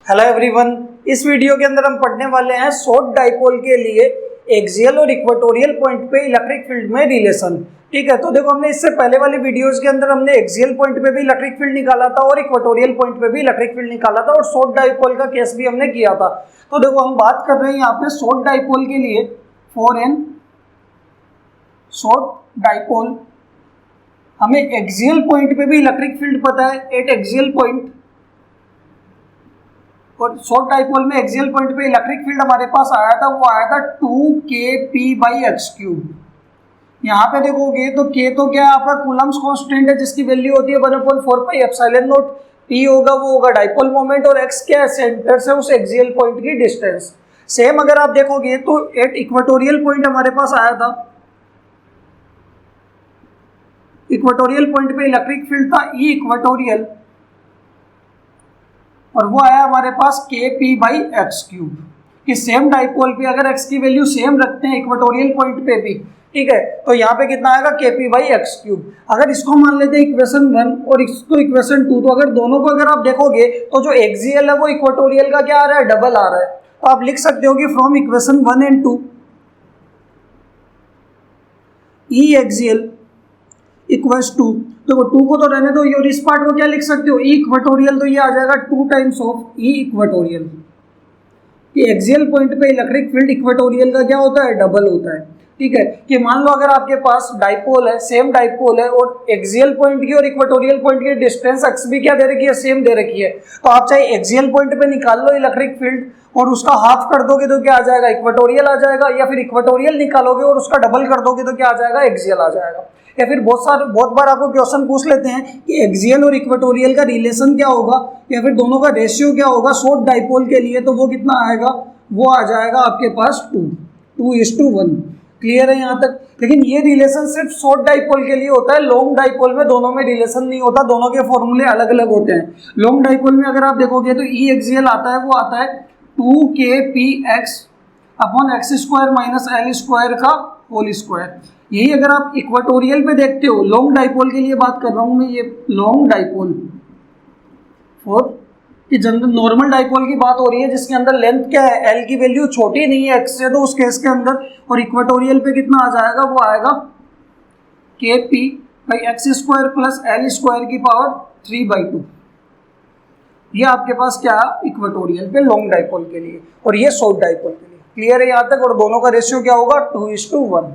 Hello everyone, इस video के अंदर हम पढ़ने वाले हैं शॉर्ट डाइपोल के लिए एक्सियल और इक्वेटोरियल पॉइंट पे इलेक्ट्रिक फील्ड में रिलेशन। ठीक है, तो देखो हमने इससे पहले वाली वीडियोस के अंदर हमने एक्सियल पॉइंट पे भी इलेक्ट्रिक फील्ड निकाला था और इक्वेटोरियल पॉइंट पे भी इलेक्ट्रिक फील्ड निकाला था और शॉर्ट डाइपोल का केस भी हमने किया था। तो देखो हम बात कर रहे हैं यहाँ पे शॉर्ट डाइपोल के लिए। फॉर एन शॉर्ट डाइपोल हमें एक्सियल पॉइंट पे भी इलेक्ट्रिक फील्ड पता है एट एक्सियल पॉइंट, और शॉर्ट डाइपोल में एक्सियल पॉइंट पे इलेक्ट्रिक फील्ड हमारे पास आया था, वो आया था 2kp/x³। यहाँ पे देखोगे तो k तो क्या है आपका कूलम्स कांस्टेंट है जिसकी वैल्यू होती है 1/4πε0। p होगा वो होगा डाइपोल मोमेंट और x क्या है सेंटर से उस एक्सियल पॉइंट की डिस्टेंस। सेम अगर आप देखोगे तो एट इक्वेटोरियल पॉइंट हमारे पास आया था, इक्वेटोरियल पॉइंट पे इलेक्ट्रिक फील्ड था E इक्वेटोरियल और वो आया हमारे पास kp/x³। कि सेम डाइपोल पे अगर x की वैल्यू सेम रखते हैं इक्वेटोरियल पॉइंट पे भी, ठीक है, तो यहाँ पे कितना आएगा kp/x³। अगर इसको मान लेते हैं इक्वेशन 1 और इसको इक्वेशन 2, तो अगर दोनों को अगर आप देखोगे तो जो एक्सियल है वो इक्वेटोरियल का क्या आ रहा है, डबल आ रहा है। तो आप लिख सकते हो कि from equation 1 and 2 E axial equals to, देखो 2 को तो रहने दो, और इस पार्ट को क्या लिख सकते हो E इक्वेटोरियल, तो ये आ जाएगा 2 टाइम्स ऑफ E इक्वेटोरियल। कि एक्सियल पॉइंट पे इलेक्ट्रिक फील्ड इक्वेटोरियल का क्या होता है, डबल होता है। ठीक है, कि मान लो अगर आपके पास डाइपोल है, सेम डाइपोल है और एक्सियल पॉइंट की और इक्वेटोरियल पॉइंट की डिस्टेंस x भी क्या दे रखी है, सेम दे रखी है, तो आप चाहे एक्सियल पॉइंट पे निकाल लो इलेक्ट्रिक फील्ड और उसका हाफ कर दोगे तो क्या आ जाएगा, इक्वेटोरियल आ जाएगा, या फिर इक्वेटोरियल निकालोगे और उसका डबल कर दोगे तो क्या आ जाएगा, एक्सियल आ जाएगा। या फिर बहुत बार आपको क्वेश्चन पूछ लेते हैं कि एक्सियल और इक्वेटोरियल का रिलेशन क्या होगा या फिर दोनों का रेशियो क्या होगा शॉर्ट डाइपोल के लिए, तो वो कितना आएगा, वो आ जाएगा आपके पास 2:1। क्लियर है यहाँ तक। लेकिन ये रिलेशन सिर्फ शॉर्ट डाइपोल के लिए होता है, लॉन्ग डाइपोल में दोनों में रिलेशन नहीं होता, दोनों के फॉर्मूले अलग अलग होते हैं। लॉन्ग डाइपोल में अगर आप देखोगे तो E एक्सियल आता है, वो आता है 2kpx/x² - L² का यही अगर आप इक्वेटोरियल पे देखते हो, लॉन्ग डाइपोल के लिए बात कर रहा हूं मैं, ये लॉन्ग डाइपोल फॉर कि जनरल नॉर्मल डाइपोल की बात हो रही है जिसके अंदर लेंथ क्या है, L की वैल्यू छोटी नहीं है x से, तो उस केस के अंदर, और इक्वेटोरियल पे कितना आ जाएगा, वो आएगा kp/x² + L² 3/2। ये आपके पास क्या इक्वेटोरियल पे लॉन्ग डाइपोल के लिए, और ये शॉर्ट डाइपोल के लिए। क्लियर है यहाँ तक। और दोनों का रेशियो क्या होगा, 2:1।